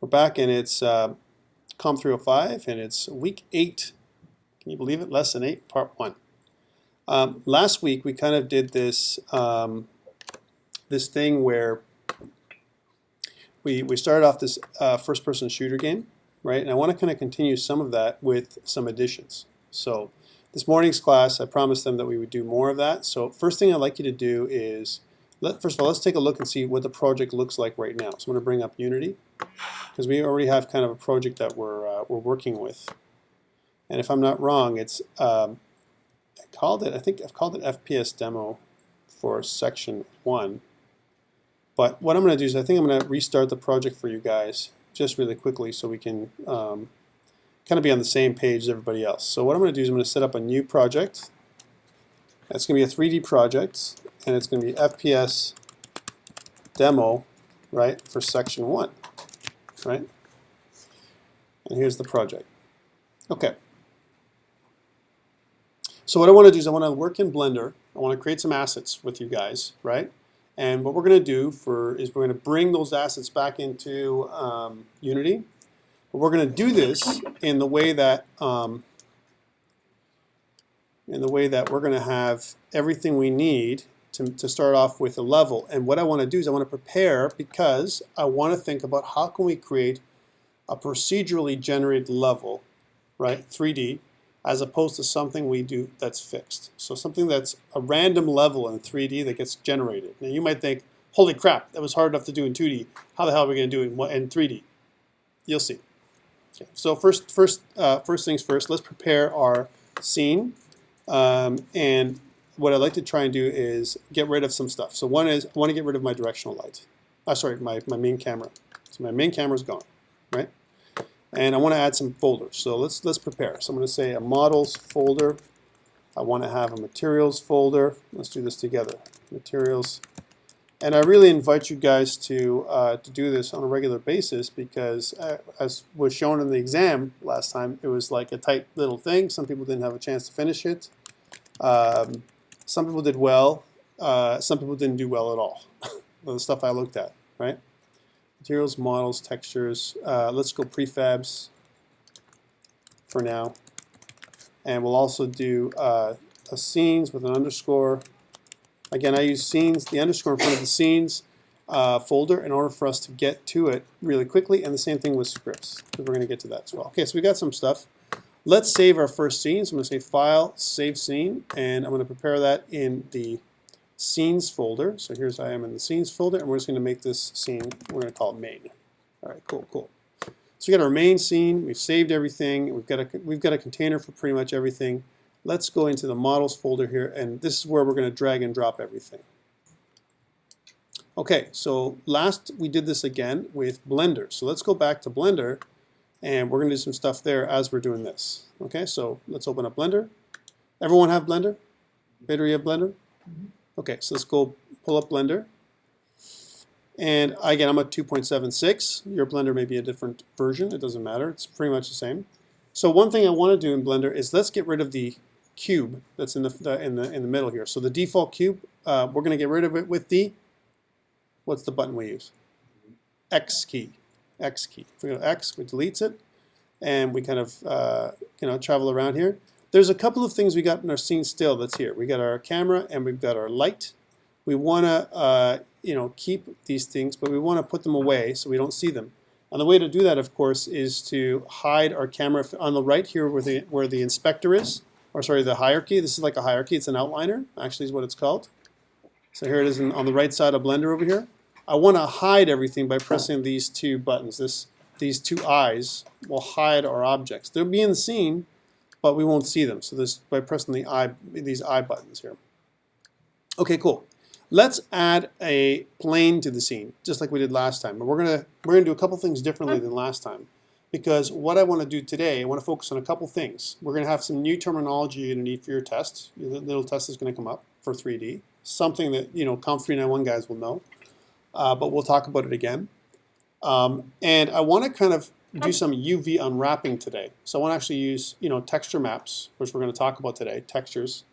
We're back and it's COMP305 and it's week 8. Can you believe it? Lesson 8, part 1. Last week we kind of did this this thing where we started off this first-person shooter game, right? And I want to kind of continue some of that with some additions. So this morning's class, I promised them that we would do more of that. So first thing I'd like you to do is, first of all, let's take a look and see what the project looks like right now. So I'm going to bring up Unity, because we already have kind of a project that we're working with. And if I'm not wrong, it's I think I've called it FPS demo for section 1. But what I'm going to do is I think I'm going to restart the project for you guys just really quickly so we can kind of be on the same page as everybody else. So what I'm going to do is I'm going to set up a new project. It's going to be a 3D project, and it's going to be FPS demo, right, for section 1, right? And here's the project. Okay. So what I want to do is I want to work in Blender. I want to create some assets with you guys, right? And what we're going to do is we're going to bring those assets back into Unity. But we're going to do this in the way that we're going to have everything we need to start off with a level. And what I want to do is I want to prepare, because I want to think about how can we create a procedurally generated level, right, 3D, as opposed to something we do that's fixed. So something that's a random level in 3D that gets generated. Now you might think, holy crap, that was hard enough to do in 2D. How the hell are we going to do it in 3D? You'll see. Okay. So first things first, let's prepare our scene. And what I'd like to try and do is get rid of some stuff. So one is I want to get rid of my directional light. Sorry, my main camera. So my main camera's gone, right? And I want to add some folders. So let's prepare. So I'm going to say a models folder. I want to have a materials folder. Let's do this together. Materials. And I really invite you guys to do this on a regular basis, because as was shown in the exam last time, it was like a tight little thing. Some people didn't have a chance to finish it. Some people did well. Some people didn't do well at all. The stuff I looked at, right? Materials, models, textures. Let's go prefabs for now. And we'll also do a scenes with an underscore. Again, I use scenes, the underscore in front of the scenes folder, in order for us to get to it really quickly. And the same thing with scripts, because we're going to get to that as well. Okay, so we got some stuff. Let's save our first scene. So I'm going to say File, Save Scene, and I'm going to prepare that in the Scenes folder. So here's I am in the Scenes folder, and we're just going to make this scene, we're going to call it Main. All right, cool, cool. So we got our main scene, we've saved everything, we've got a container for pretty much everything. Let's go into the Models folder here, and this is where we're going to drag and drop everything. Okay, so last we did this again with Blender. So let's go back to Blender, and we're going to do some stuff there as we're doing this. Okay, so let's open up Blender. Everyone have Blender? Peter, you have Blender? Mm-hmm. Okay, so let's go pull up Blender. And again, I'm at 2.76. Your Blender may be a different version. It doesn't matter. It's pretty much the same. So one thing I want to do in Blender is let's get rid of the cube that's in the middle here. So the default cube, we're going to get rid of it with the, what's the button we use? X key. X key. If we go to X, we deletes it, and we kind of travel around here. There's a couple of things we got in our scene still that's here. We got our camera and we've got our light. We want to keep these things, but we want to put them away so we don't see them. And the way to do that, of course, is to hide our camera on the right here where the inspector is, or sorry, the hierarchy. This is like a hierarchy. It's an outliner, actually, is what it's called. So here it is on the right side of Blender over here. I want to hide everything by pressing these two buttons. These two eyes will hide our objects. They'll be in the scene, but we won't see them. So this by pressing these eye buttons here. Okay, cool. Let's add a plane to the scene, just like we did last time. But we're gonna do a couple things differently than last time, because what I want to do today, I want to focus on a couple things. We're going to have some new terminology you're going to need for your test. The little test is going to come up for 3D, something that COMP301 guys will know, but we'll talk about it again. And I want to kind of do some UV unwrapping today. So I want to actually use texture maps, which we're going to talk about today, textures,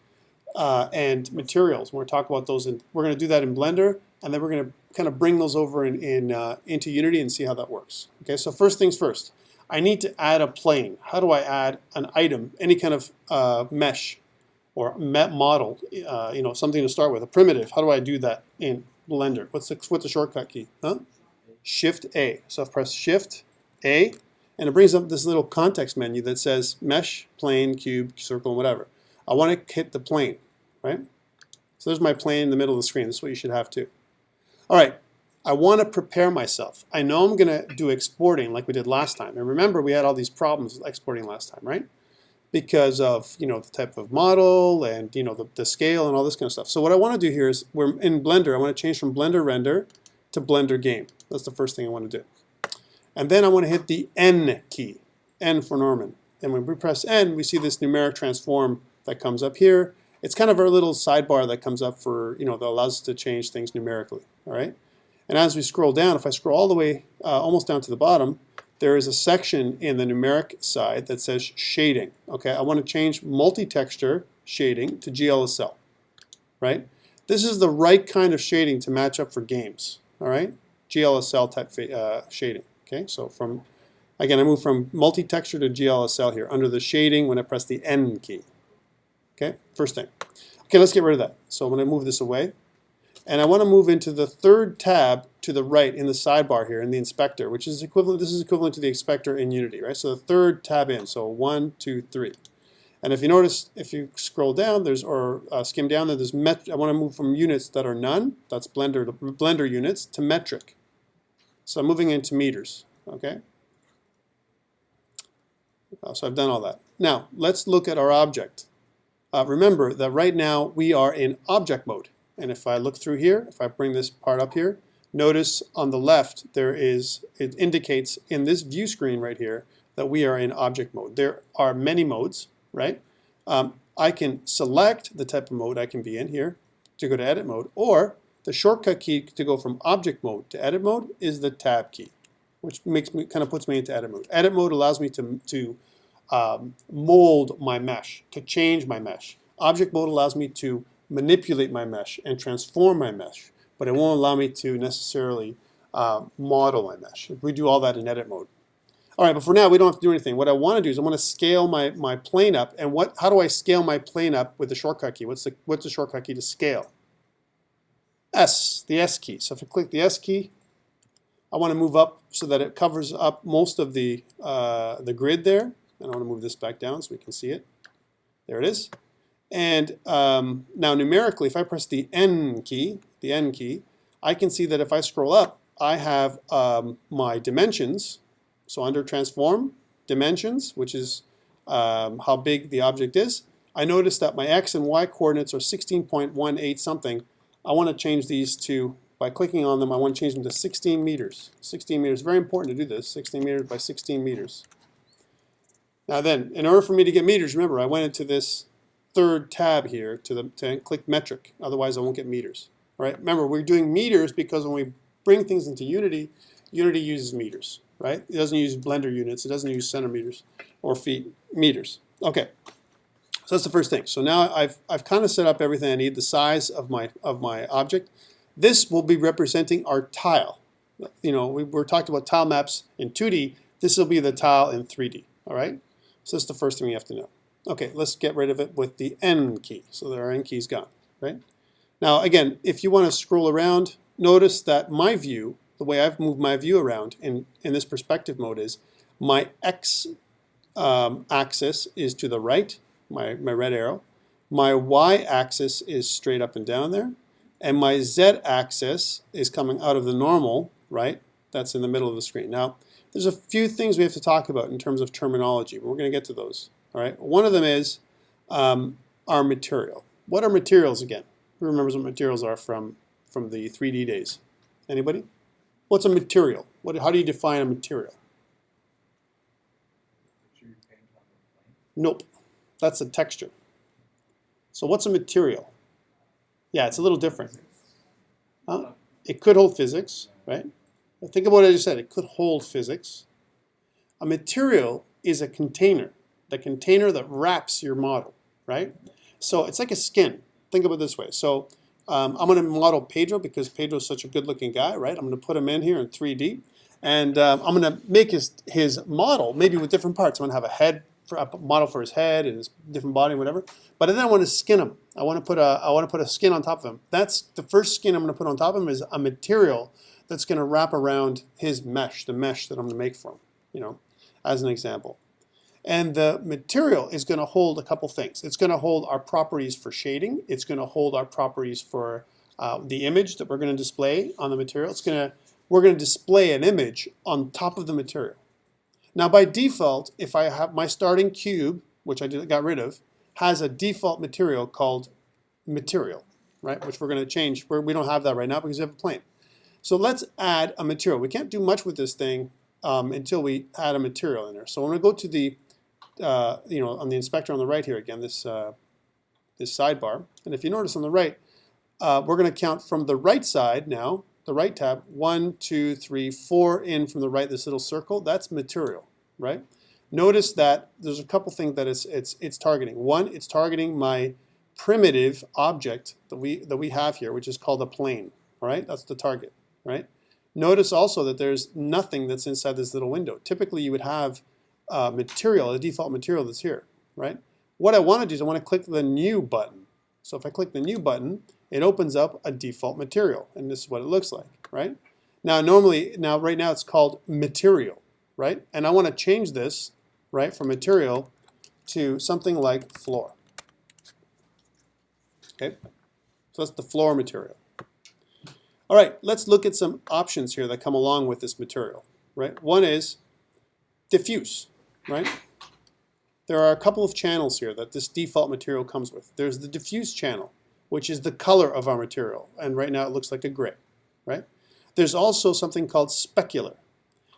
and materials. We're going to talk about those, we're going to do that in Blender, and then we're going to kind of bring those over into Unity and see how that works. Okay, so first things first, I need to add a plane. How do I add an item, any kind of mesh or model, something to start with, a primitive? How do I do that in Blender? What's the shortcut key? Huh? Shift A. So I press Shift A, and it brings up this little context menu that says mesh, plane, cube, circle, and whatever. I want to hit the plane, right? So there's my plane in the middle of the screen. This is what you should have too. All right, I want to prepare myself. I know I'm going to do exporting like we did last time. And remember, we had all these problems with exporting last time, right? Because of the type of model and the scale and all this kind of stuff. So what I want to do here is, we're in Blender. I want to change from Blender Render to Blender Game. That's the first thing I want to do. And then I want to hit the N key, N for Norman. And when we press N, we see this numeric transform that comes up here. It's kind of our little sidebar that comes up for, that allows us to change things numerically, all right? And as we scroll down, if I scroll all the way almost down to the bottom, there is a section in the numeric side that says shading, okay? I want to change multi-texture shading to GLSL, right? This is the right kind of shading to match up for games, all right? GLSL type shading, okay? So again, I move from multi-texture to GLSL here under the shading when I press the N key. Okay, first thing. Okay, let's get rid of that. So I'm going to move this away. And I want to move into the third tab to the right in the sidebar here in the inspector, which is equivalent, this is equivalent to the inspector in Unity, right? So the third tab in, so 1, 2, 3. And if you notice, if you scroll down, skim down, there's I want to move from units that are none, that's Blender units, to metric. So I'm moving into meters, okay? So I've done all that. Now, let's look at our object. Remember that right now we are in object mode. And if I look through here, if I bring this part up here, notice on the left it indicates in this view screen right here that we are in object mode. There are many modes, right? I can select the type of mode I can be in here to go to edit mode, or the shortcut key to go from object mode to edit mode is the tab key, which puts me into edit mode. Edit mode allows me to mold my mesh, to change my mesh. Object mode allows me to manipulate my mesh and transform my mesh, but it won't allow me to necessarily model my mesh. We do all that in edit mode. All right, but for now we don't have to do anything. What I want to do is I want to scale my plane up. And how do I scale my plane up with the shortcut key? What's the shortcut key to scale? S, the S key. So if I click the S key, I want to move up so that it covers up most of the grid there. And I want to move this back down so we can see it. There it is. And now numerically, if I press the N key, I can see that if I scroll up, I have my dimensions. So under transform, dimensions, which is how big the object is. I notice that my X and Y coordinates are 16.18 something. I want to change these to, by clicking on them, I want to change them to 16 meters. 16 meters, very important to do this, 16 meters by 16 meters. Now then, in order for me to get meters, remember, I went into this third tab here to click metric. Otherwise, I won't get meters. All right? Remember, we're doing meters because when we bring things into Unity, Unity uses meters, right? It doesn't use Blender units. It doesn't use centimeters or feet, meters. Okay, so that's the first thing. So now I've kind of set up everything I need, the size of my object. This will be representing our tile. We're talking about tile maps in 2D. This will be the tile in 3D, all right? So that's the first thing you have to know. Okay, let's get rid of it with the N key. So our N key's gone, right? Now again, if you want to scroll around, notice that my view, the way I've moved my view around in this perspective mode is my X axis is to the right, my red arrow. My Y axis is straight up and down there. And my Z axis is coming out of the normal, right? That's in the middle of the screen. Now, there's a few things we have to talk about in terms of terminology. We're going to get to those. All right. One of them is our material. What are materials again? Who remembers what materials are from the 3D days? Anybody? What's a material? How do you define a material? Nope. That's a texture. So what's a material? Yeah, it's a little different. It could hold physics, right? But think about what I just said. It could hold physics. A material is a container. The container that wraps your model, right? So it's like a skin. Think about it this way. So I'm going to model Pedro because Pedro's such a good-looking guy, right? I'm going to put him in here in 3D. And I'm going to make his model, maybe with different parts. I'm going to have a head, a model for his head and his different body, whatever. But then I want to skin him. I want to put a skin on top of him. That's the first skin I'm going to put on top of him is a material that's going to wrap around his mesh, the mesh that I'm going to make for him, you know, as an example. And the material is going to hold a couple things. It's going to hold our properties for shading. It's going to hold our properties for the image that we're going to display on the material. We're going to display an image on top of the material. Now, by default, if I have my starting cube, which I got rid of, has a default material called material, right? Which we're going to change. We don't have that right now because we have a plane. So let's add a material. We can't do much with this thing until we add a material in there. So I'm going to go to the on the inspector on the right here again, this sidebar. And if you notice on the right, we're going to count from the right side now, the right tab, 1, 2, 3, 4 in from the right, this little circle, that's material, right? Notice that there's a couple things that it's targeting. One, it's targeting my primitive object that we have here, which is called a plane, all right? That's the target, right? Notice also that there's nothing that's inside this little window. Typically, you would have material, a default material that's here, right? What I want to do is I want to click the new button. So if I click the new button, it opens up a default material, and this is what it looks like, right? Now, right now it's called material, right? And I want to change this, right, from material to something like floor. Okay, so that's the floor material. All right, let's look at some options here that come along with this material, right? One is diffuse, right? There are a couple of channels here that this default material comes with. There's the diffuse channel, which is the color of our material, and right now it looks like a gray, right? There's also something called specular.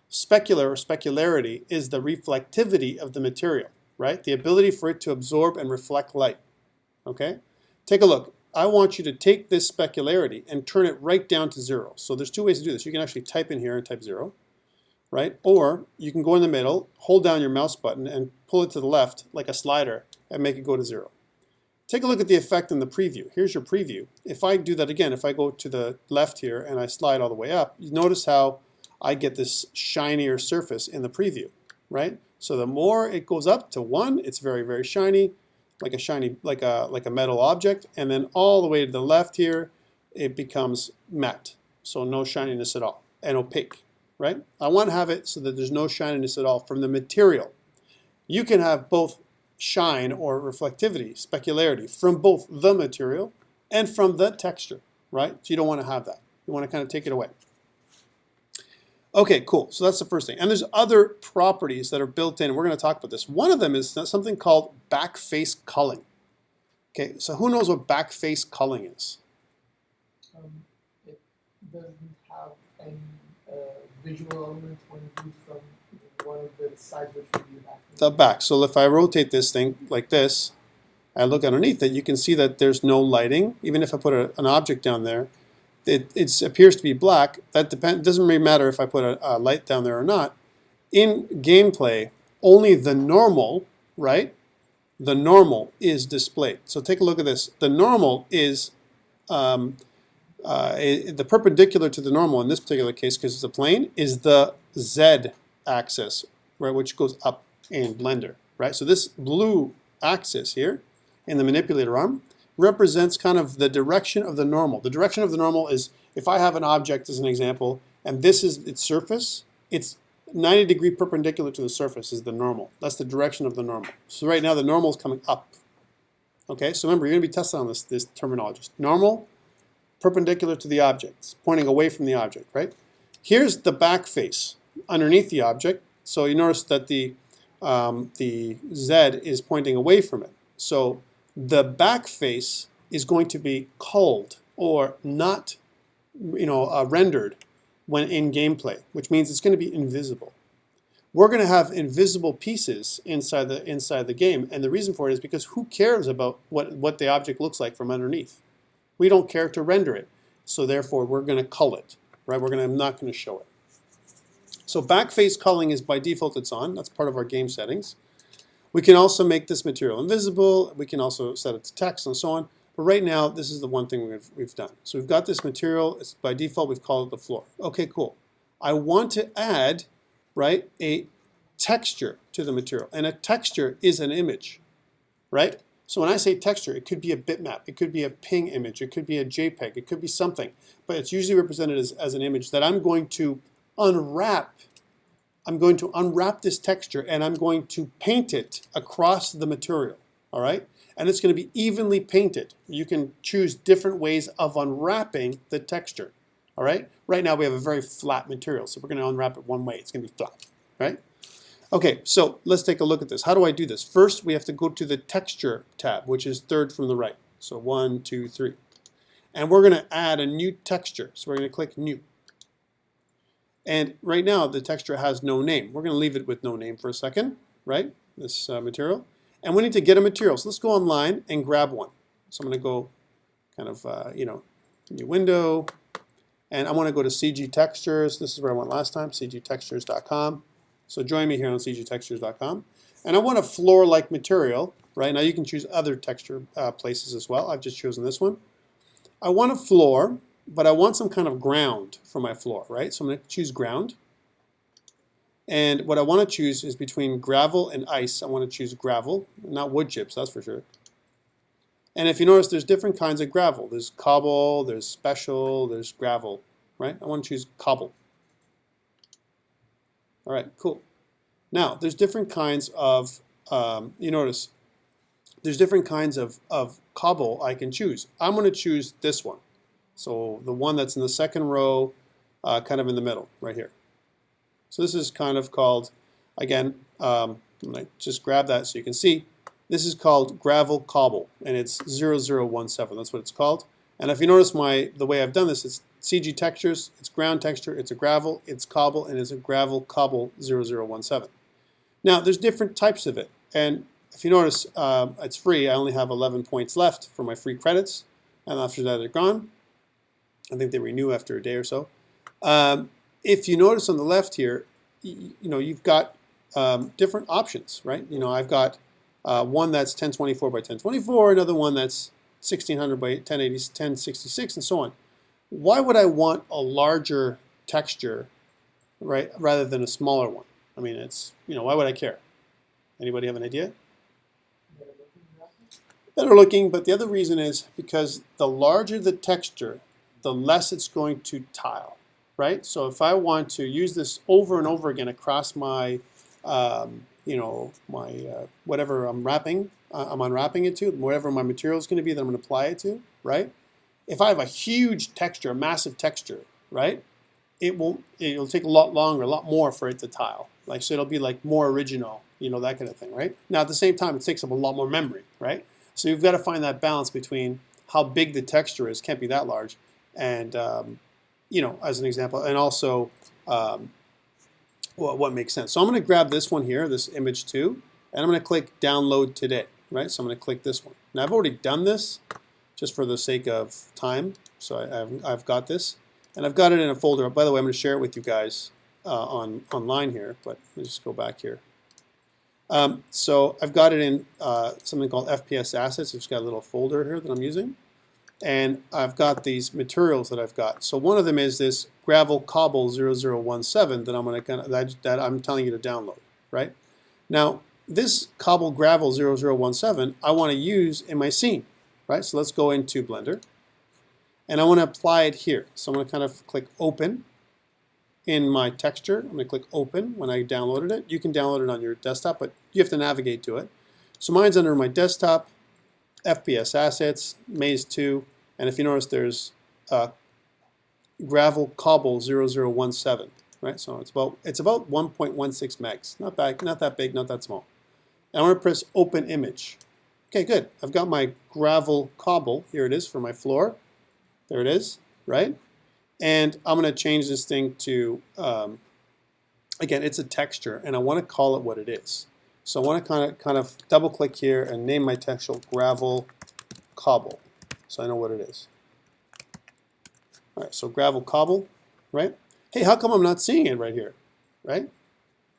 Specular or specularity is the reflectivity of the material, right? The ability for it to absorb and reflect light, okay? Take a look. I want you to take this specularity and turn it right down to 0. So there's two ways to do this. You can actually type in here and type 0, right? Or you can go in the middle, hold down your mouse button and pull it to the left like a slider and make it go to 0. Take a look at the effect in the preview. Here's your preview. If I do that again, if I go to the left here and I slide all the way up, you notice how I get this shinier surface in the preview, right? So the more it goes up to 1, it's very, very shiny, like a metal object, and then all the way to the left here, it becomes matte, so no shininess at all, and opaque, right? I want to have it so that there's no shininess at all from the material. You can have both shine or reflectivity, specularity, from both the material and from the texture, right? So you don't want to have that. You want to kind of take it away. Okay, cool. So that's the first thing. And there's other properties that are built in. We're going to talk about this. One of them is something called backface culling. Okay, so who knows what backface culling is? It doesn't have any visual elements when viewed from one of the sides which would be the back. The back. So if I rotate this thing like this, I look underneath it, you can see that there's no lighting. Even if I put an object down there, it appears to be black. That doesn't really matter if I put a light down there or not. In gameplay, only the normal, right? The normal is displayed. So take a look at this. The normal is the perpendicular to the normal in this particular case, because it's a plane, is the Z axis, right, which goes up in Blender, right? So this blue axis here in the manipulator arm represents kind of the direction of the normal. The direction of the normal is if I have an object as an example, and this is its surface, it's 90-degree perpendicular to the surface is the normal. That's the direction of the normal. So right now the normal is coming up. Okay, so remember, you're going to be tested on this terminology. Normal, perpendicular to the object, it's pointing away from the object, right? Here's the back face underneath the object. So you notice that the Z is pointing away from it. So the back face is going to be culled or not, rendered when in gameplay, which means it's going to be invisible. We're going to have invisible pieces inside the game, and the reason for it is because who cares about what the object looks like from underneath? We don't care to render it, so therefore we're going to cull it, right? I'm not going to show it. So backface culling is by default it's on. That's part of our game settings. We can also make this material invisible. We can also set it to text and so on. But right now, this is the one thing we've done. So we've got this material. It's, by default, we've called it the floor. Okay, cool. I want to add, right, a texture to the material. And a texture is an image, right? So when I say texture, it could be a bitmap. It could be a ping image. It could be a JPEG. It could be something. But it's usually represented as an image that I'm going to unwrap. I'm going to unwrap this texture, and I'm going to paint it across the material, all right? And it's going to be evenly painted. You can choose different ways of unwrapping the texture, all right? Right now we have a very flat material, so we're going to unwrap it one way. It's going to be flat, right? Okay, so let's take a look at this. How do I do this? First, we have to go to the Texture tab, which is third from the right. So 1, 2, 3. And we're going to add a new texture. So we're going to click New. And right now, the texture has no name. We're going to leave it with no name for a second, right? This material. And we need to get a material. So let's go online and grab one. So I'm going to go kind of, new window. And I want to go to CG Textures. This is where I went last time, cgtextures.com. So join me here on cgtextures.com. And I want a floor-like material, right? Now you can choose other texture places as well. I've just chosen this one. I want a floor, but I want some kind of ground for my floor, right? So I'm going to choose ground. And what I want to choose is between gravel and ice. I want to choose gravel, not wood chips, that's for sure. And if you notice, there's different kinds of gravel. There's cobble, there's special, there's gravel, right? I want to choose cobble. All right, cool. Now, there's different kinds of, you notice, there's different kinds of cobble I can choose. I'm going to choose this one. So the one that's in the second row, kind of in the middle, right here. So this is kind of called, again, I'm going to just grab that so you can see. This is called gravel cobble, and it's 0017. That's what it's called. And if you notice the way I've done this, it's CG textures, it's ground texture, it's a gravel, it's cobble, and it's a gravel cobble 0017. Now, there's different types of it. And if you notice, it's free. I only have 11 points left for my free credits. And after that, they're gone. I think they renew after a day or so. If you notice on the left here, you've got different options, right? I've got one that's 1024 by 1024, another one that's 1600 by 1080, 1066, and so on. Why would I want a larger texture, right, rather than a smaller one? I mean, it's, why would I care? Anybody have an idea? Better looking, but the other reason is because the larger the texture, the less it's going to tile, right? So if I want to use this over and over again across my, whatever I'm unwrapping it to, whatever my material is going to be that I'm going to apply it to, right? If I have a huge texture, a massive texture, right? It'll take a lot longer, a lot more for it to tile. So it'll be like more original, that kind of thing, right? Now at the same time, it takes up a lot more memory, right? So you've got to find that balance between how big the texture is, can't be that large, and as an example, and also what makes sense. So I'm going to grab this one here, this image 2, and I'm going to click Download Today, right? So I'm going to click this one. Now I've already done this just for the sake of time, so I've got this, and I've got it in a folder. By the way, I'm going to share it with you guys online here, but let me just go back here. So I've got it in something called FPS Assets. It's got a little folder here that I'm using. And I've got these materials that I've got. So one of them is this gravel cobble 0017 that I'm telling you to download, right? Now, this cobble gravel 0017 I want to use in my scene, right? So let's go into Blender. And I want to apply it here. So I'm going to kind of click Open in my texture. I'm going to click Open when I downloaded it. You can download it on your desktop, but you have to navigate to it. So mine's under my desktop, FPS Assets, Maze 2, and if you notice, there's Gravel Cobble 0017, right? So it's about 1.16 megs. Not that big, not that small. And I want to press Open Image. Okay, good. I've got my Gravel Cobble. Here it is for my floor. There it is, right? And I'm going to change this thing to, again, it's a texture, and I want to call it what it is. So I want to kind of double click here and name my texture Gravel Cobble, so I know what it is. All right, so Gravel Cobble, right? Hey, how come I'm not seeing it right here, right?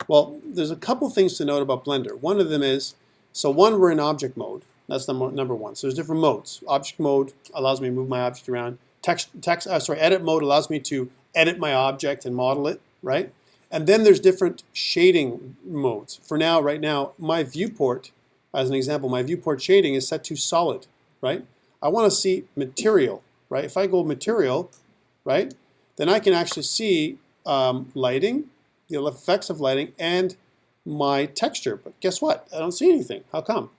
Well, there's a couple things to note about Blender. One of them is, so one, we're in object mode, That's number one. So there's different modes. Object mode allows me to move my object around. Edit mode allows me to edit my object and model it, right? And then there's different shading modes. For now, right now, my viewport, as an example, my viewport shading is set to solid, right? I want to see material, right? If I go material, right, then I can actually see lighting, the effects of lighting, and my texture. But guess what? I don't see anything. How come?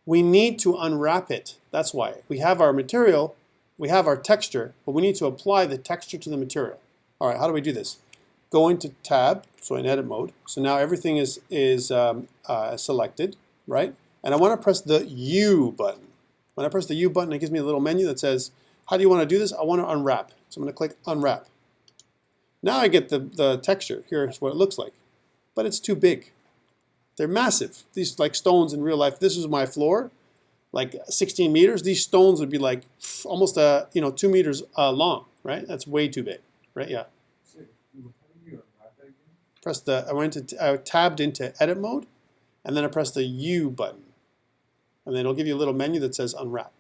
We need to unwrap it. That's why. We have our material, we have our texture, but we need to apply the texture to the material. All right, how do we do this? Go into tab, so in edit mode. So now everything is selected, right? And I want to press the U button. When I press the U button, it gives me a little menu that says, how do you want to do this? I want to unwrap. So I'm going to click unwrap. Now I get the texture. Here's what it looks like. But it's too big. They're massive. These like stones in real life. This is my floor, like 16 meters. These stones would be like almost 2 meters long, right? That's way too big, right? Yeah. Press I tabbed into edit mode, and then I press the U button, and then it'll give you a little menu that says unwrap.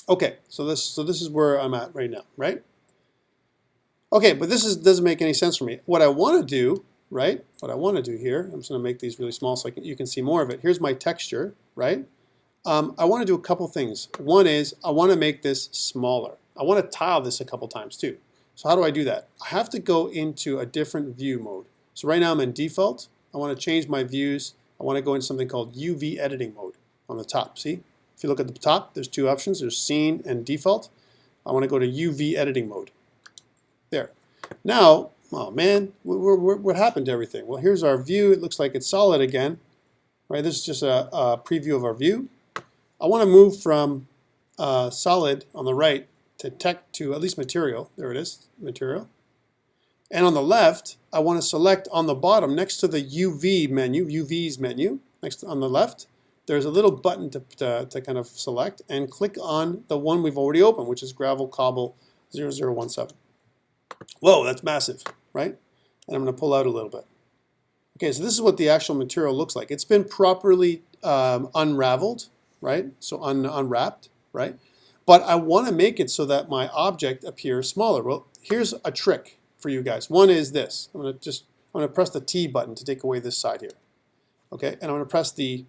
Okay, so this is where I'm at right now, right? Okay, but this doesn't make any sense for me. What I want to do, right? What I want to do here, I'm just going to make these really small so you can see more of it. Here's my texture, right? I want to do a couple things. One is I want to make this smaller. I want to tile this a couple times too. So how do I do that? I have to go into a different view mode. So right now I'm in default. I want to change my views. I want to go into something called UV editing mode on the top. See? If you look at the top, there's two options. There's scene and default. I want to go to UV editing mode. There. Now, oh man, what happened to everything? Well, here's our view. It looks like it's solid again. Right? This is just a preview of our view. I want to move from solid on the right to at least material. There it is, material. And on the left, I want to select on the bottom next to the UVs menu, on the left, there's a little button to kind of select and click on the one we've already opened, which is Gravel Cobble 0017. Whoa, that's massive, right? And I'm going to pull out a little bit. Okay, so this is what the actual material looks like. It's been properly unraveled, right? So unwrapped, right? But I want to make it so that my object appears smaller. Well, here's a trick for you guys. One is this. I'm going to press the T button to take away this side here. Okay, and I'm going to press the,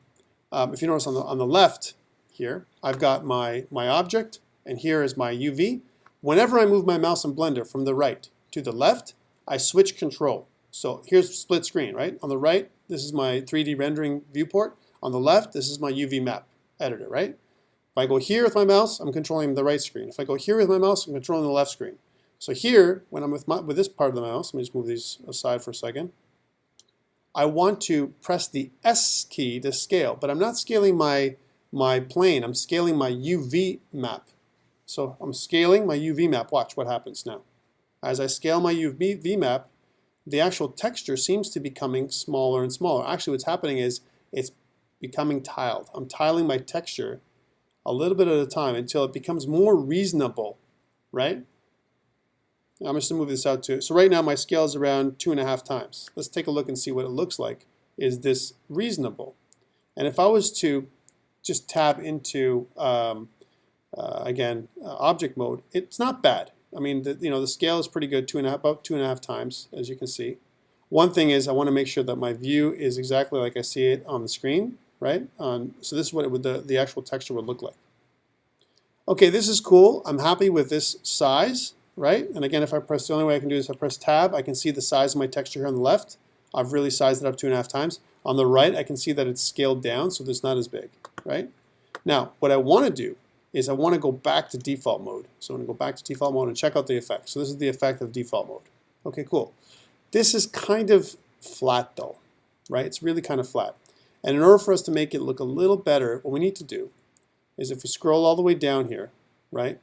if you notice on the left here, I've got my object, and here is my UV. Whenever I move my mouse in Blender from the right to the left, I switch control. So here's split screen, right? On the right, this is my 3D rendering viewport. On the left, this is my UV map editor, right? If I go here with my mouse, I'm controlling the right screen. If I go here with my mouse, I'm controlling the left screen. So here, when I'm with this part of the mouse, let me just move these aside for a second. I want to press the S key to scale, but I'm not scaling my plane. I'm scaling my UV map. So I'm scaling my UV map. Watch what happens now. As I scale my UV map, the actual texture seems to be becoming smaller and smaller. Actually, what's happening is it's becoming tiled. I'm tiling my texture a little bit at a time until it becomes more reasonable, right? I'm just going to move this out too. So right now my scale is around 2.5 times. Let's take a look and see what it looks like. Is this reasonable? And if I was to just tab into, object mode, it's not bad. I mean, the scale is pretty good, about 2.5 times, as you can see. One thing is I want to make sure that my view is exactly like I see it on the screen, right? So this is what the actual texture would look like. Okay, this is cool. I'm happy with this size, right? And again, the only way I can do is if I press tab, I can see the size of my texture here on the left. I've really sized it up 2.5 times. On the right, I can see that it's scaled down, so it's not as big, right? Now, what I want to do is I want to go back to default mode. So I'm going to go back to default mode and check out the effect. So this is the effect of default mode. Okay, cool. This is kind of flat though, right? It's really kind of flat. And in order for us to make it look a little better, what we need to do is if we scroll all the way down here, right?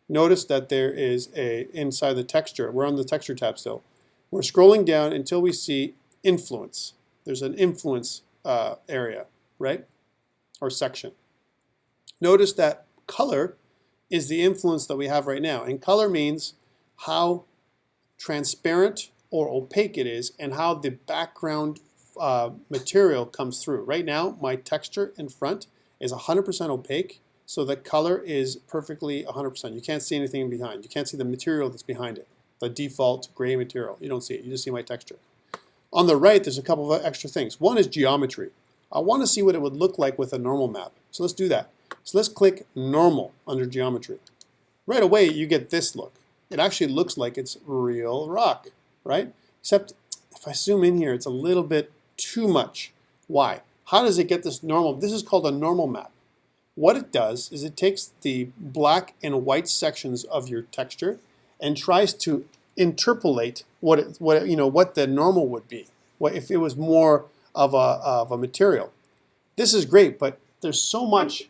Notice that there is inside the texture, we're on the texture tab still. We're scrolling down until we see influence. There's an influence area, right? Or section. Notice that color is the influence that we have right now. And color means how transparent or opaque it is and how the background material comes through. Right now, my texture in front is 100% opaque, so the color is perfectly 100%. You can't see anything behind. You can't see the material that's behind it, the default gray material. You don't see it. You just see my texture. On the right, there's a couple of extra things. One is geometry. I want to see what it would look like with a normal map. So let's do that. So let's click Normal under Geometry. Right away, you get this look. It actually looks like it's real rock, right? Except if I zoom in here, it's a little bit too much. Why? How does it get this normal? This is called a normal map. What it does is it takes the black and white sections of your texture and tries to interpolate what the normal would be. What if it was more of a material? This is great, but there's so much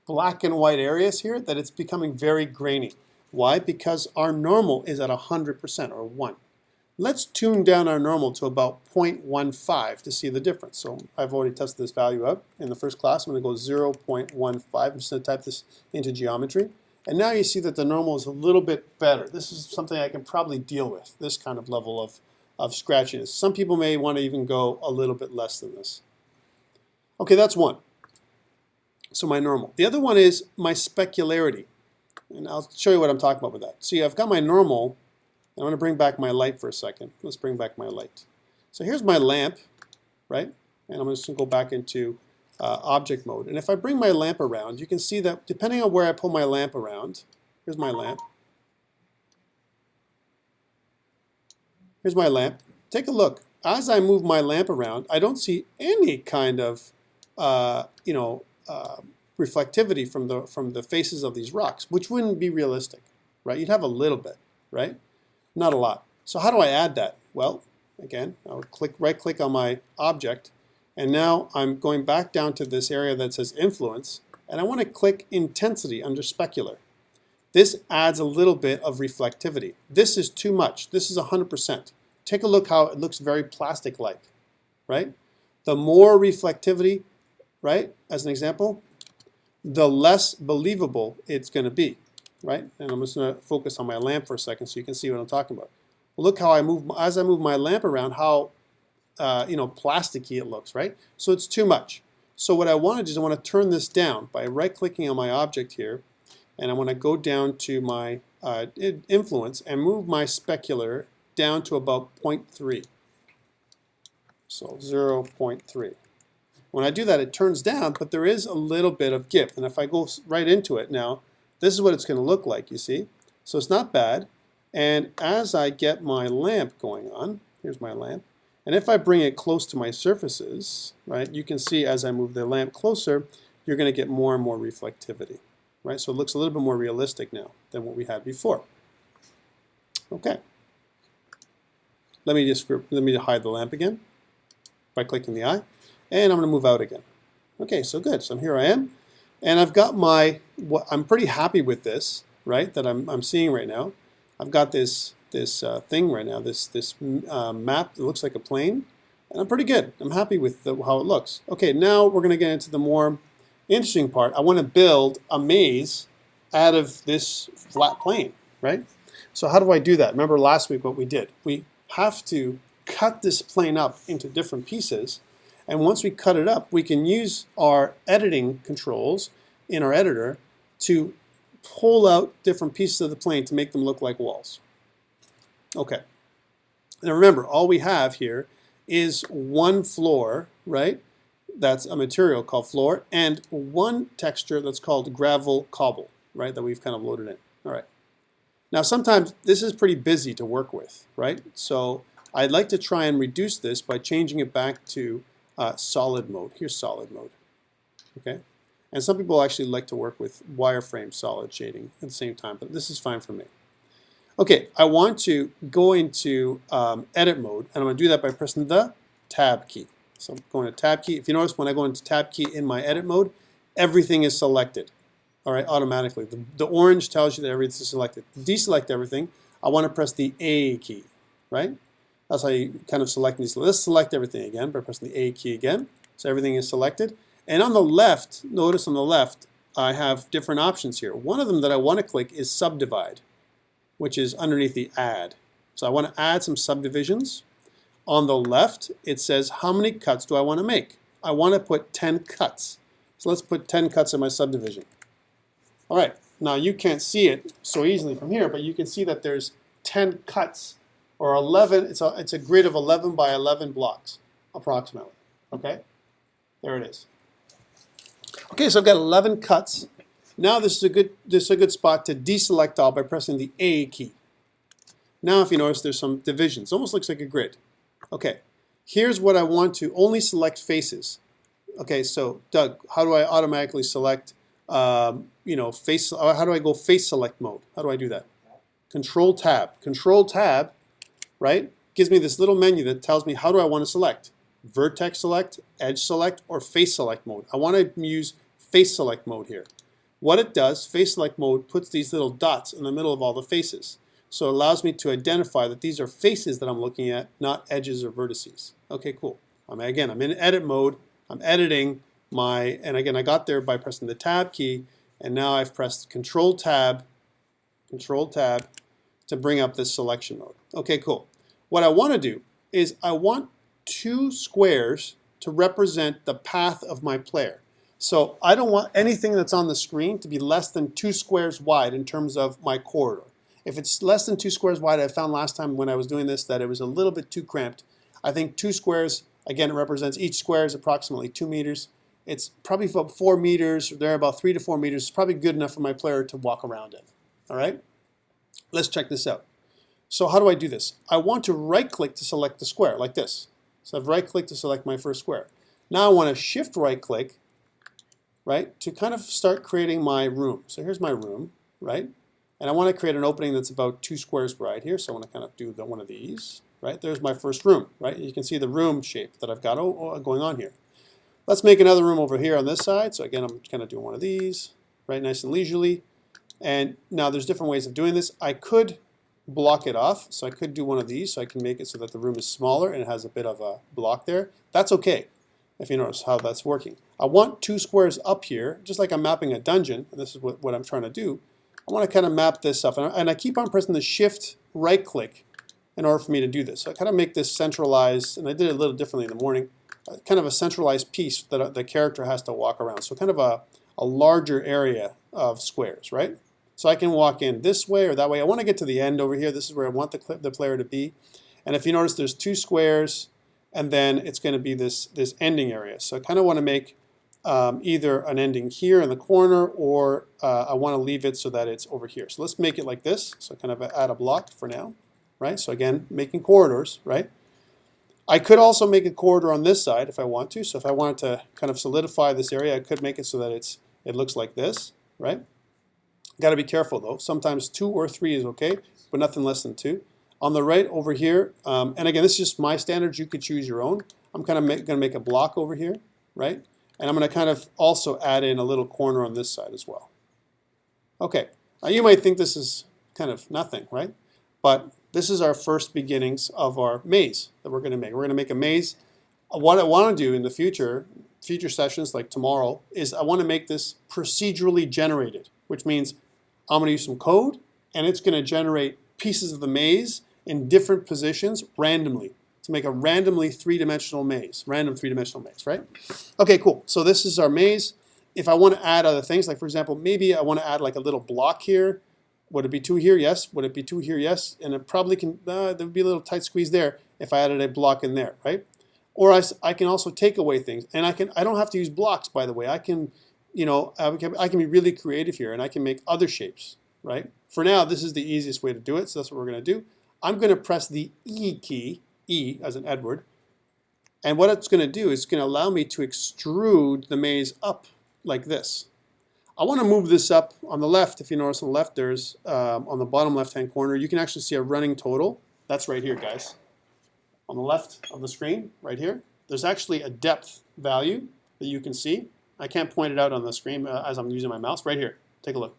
black and white areas here that it's becoming very grainy. Why? Because our normal is at 100% or 1. Let's tune down our normal to about 0.15 to see the difference. So I've already tested this value out in the first class. I'm going to go 0.15. I'm just going to type this into geometry. And now you see that the normal is a little bit better. This is something I can probably deal with, this kind of level of scratchiness. Some people may want to even go a little bit less than this. Okay, that's one. So my normal. The other one is my specularity. And I'll show you what I'm talking about with that. See, I've got my normal. I'm going to bring back my light for a second. Let's bring back my light. So here's my lamp, right? And I'm just going to go back into object mode. And if I bring my lamp around, you can see that depending on where I pull my lamp around, here's my lamp. Here's my lamp. Take a look. As I move my lamp around, I don't see any kind of, reflectivity from the faces of these rocks, which wouldn't be realistic, right? You'd have a little bit, right? Not a lot. So how do I add that? Well, again, I would right-click on my object, and now I'm going back down to this area that says Influence, and I want to click Intensity under Specular. This adds a little bit of reflectivity. This is too much. This is 100%. Take a look how it looks very plastic-like, right? The more reflectivity, right, as an example, the less believable it's going to be. Right? And I'm just going to focus on my lamp for a second so you can see what I'm talking about. Well, look how as I move my lamp around, how plasticky it looks, right? So it's too much. So what I want to do is I want to turn this down by right-clicking on my object here, and I want to go down to my influence and move my specular down to about 0.3. So 0.3. When I do that, it turns down, but there is a little bit of give. And if I go right into it now, this is what it's going to look like, you see. So it's not bad. And as I get my lamp going on, here's my lamp, and if I bring it close to my surfaces, right, you can see as I move the lamp closer, you're going to get more and more reflectivity, right? So it looks a little bit more realistic now than what we had before. Okay. Let me hide the lamp again by clicking the eye, and I'm going to move out again. Okay, so good. So here I am. And I've got I'm pretty happy with this, right, that I'm seeing right now. I've got this thing right now, this map that looks like a plane, and I'm pretty good. I'm happy with how it looks. Okay, now we're going to get into the more interesting part. I want to build a maze out of this flat plane, right? So how do I do that? Remember last week what we did? We have to cut this plane up into different pieces. And once we cut it up, we can use our editing controls in our editor to pull out different pieces of the plane to make them look like walls. Okay. Now remember, all we have here is one floor, right? That's a material called floor, and one texture that's called gravel cobble, right? That we've kind of loaded in. All right. Now sometimes this is pretty busy to work with, right? So I'd like to try and reduce this by changing it back to solid mode. Here's solid mode. Okay, and some people actually like to work with wireframe solid shading at the same time, but this is fine for me. Okay, I want to go into edit mode, and I'm going to do that by pressing the tab key. So I'm going to tab key. If you notice, when I go into tab key in my edit mode, everything is selected. All right, automatically. The orange tells you that everything is selected. To deselect everything, I want to press the A key, right? That's how you kind of select these. Let's select everything again by pressing the A key again. So everything is selected. And on the left, notice on the left, I have different options here. One of them that I want to click is subdivide, which is underneath the add. So I want to add some subdivisions. On the left, it says how many cuts do I want to make? I want to put 10 cuts. So let's put 10 cuts in my subdivision. All right, now you can't see it so easily from here, but you can see that there's 10 cuts, or 11, it's a grid of 11 by 11 blocks, approximately. Okay, there it is. Okay, so I've got 11 cuts. Now this is a good spot to deselect all by pressing the A key. Now if you notice, there's some divisions. Almost looks like a grid. Okay, here's what I want to only select faces. Okay, so Doug, how do I automatically select, face? How do I go face select mode? How do I do that? Control tab. Control tab, right, gives me this little menu that tells me how do I want to select. Vertex select, edge select, or face select mode. I want to use face select mode here. What it does, face select mode puts these little dots in the middle of all the faces. So it allows me to identify that these are faces that I'm looking at, not edges or vertices. Okay, cool. I'm in edit mode. I'm editing and again, I got there by pressing the tab key, and now I've pressed control tab to bring up this selection mode. Okay, cool. What I want to do is I want 2 squares to represent the path of my player. So I don't want anything that's on the screen to be less than 2 squares wide in terms of my corridor. If it's less than 2 squares wide, I found last time when I was doing this that it was a little bit too cramped. I think 2 squares, again, it represents each square is approximately 2 meters. It's probably about 4 meters, they're about 3 to 4 meters. It's probably good enough for my player to walk around in. All right? Let's check this out. So how do I do this? I want to right-click to select the square, like this. So I've right-clicked to select my first square. Now I want to shift right-click, right, to kind of start creating my room. So here's my room, right? And I want to create an opening that's about 2 squares wide here. So I want to kind of do one of these, right? There's my first room, right? You can see the room shape that I've got going on here. Let's make another room over here on this side. So again, I'm kind of doing one of these, right? Nice and leisurely. And now there's different ways of doing this. I could block it off. So I could do one of these. So I can make it so that the room is smaller and it has a bit of a block there. That's okay, if you notice how that's working. I want 2 squares up here, just like I'm mapping a dungeon. And this is what I'm trying to do. I want to kind of map this up. And I keep on pressing the shift right click in order for me to do this. So I kind of make this centralized, and I did it a little differently in the morning, kind of a centralized piece that the character has to walk around. So kind of a larger area of squares, right? So I can walk in this way or that way. I want to get to the end over here. This is where I want the player to be. And if you notice, there's 2 squares, and then it's going to be this ending area. So I kind of want to make either an ending here in the corner, or I want to leave it so that it's over here. So let's make it like this. So kind of add a block for now, right? So again, making corridors, right? I could also make a corridor on this side if I want to. So if I wanted to kind of solidify this area, I could make it so that it looks like this, right? Got to be careful though. Sometimes 2 or 3 is okay, but nothing less than 2. On the right over here, and again, this is just my standards. You could choose your own. I'm kind of going to make a block over here, right? And I'm going to kind of also add in a little corner on this side as well. Okay, now you might think this is kind of nothing, right? But this is our first beginnings of our maze that we're going to make. We're going to make a maze. What I want to do in the future sessions like tomorrow, is I want to make this procedurally generated, which means I'm going to use some code, and it's going to generate pieces of the maze in different positions randomly to make a randomly 3-dimensional maze, random 3-dimensional maze, right? Okay, cool. So this is our maze. If I want to add other things, like for example, maybe I want to add like a little block here. Would it be 2 here? Yes. Would it be 2 here? Yes. And it probably can, there would be a little tight squeeze there if I added a block in there, right? Or I can also take away things, and I don't have to use blocks, by the way. I can, I can be really creative here, and I can make other shapes, right? For now, this is the easiest way to do it, so that's what we're going to do. I'm going to press the E key, E as in Edward, and what it's going to do is it's going to allow me to extrude the maze up like this. I want to move this up on the left. If you notice on the left, there's on the bottom left-hand corner, you can actually see a running total. That's right here, guys. On the left of the screen, right here, there's actually a depth value that you can see. I can't point it out on the screen as I'm using my mouse. Right here, take a look.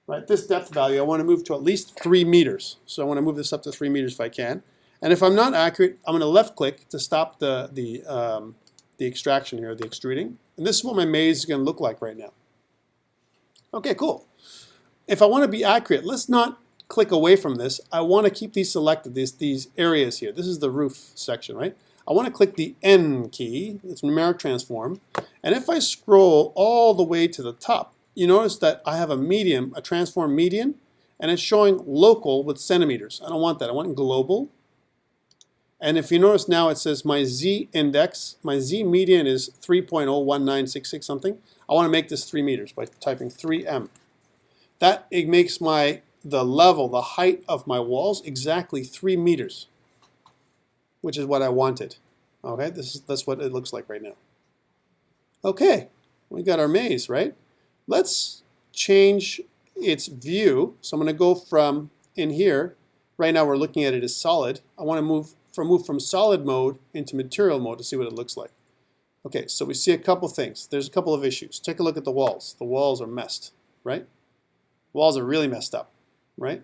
Right, this depth value, I want to move to at least 3 meters. So I want to move this up to 3 meters if I can. And if I'm not accurate, I'm going to left-click to stop the extraction here, the extruding. And this is what my maze is going to look like right now. Okay, cool. If I want to be accurate, let's not click away from this, I want to keep these selected, these areas here. This is the roof section, right? I want to click the N key, it's numeric transform, and if I scroll all the way to the top, you notice that I have a median, a transform median, and it's showing local with centimeters. I don't want that, I want global. And if you notice now it says my Z index, my Z median is 3.01966 something. I want to make this 3 meters by typing 3M. That it makes the level, the height of my walls exactly 3 meters, which is what I wanted. Okay, that's what it looks like right now. Okay, we got our maze, right? Let's change its view. So I'm going to go from in here. Right now we're looking at it as solid. I want to move from solid mode into material mode to see what it looks like. Okay, so we see a couple things. There's a couple of issues. Take a look at the walls. The walls are messed, right? The walls are really messed up, right?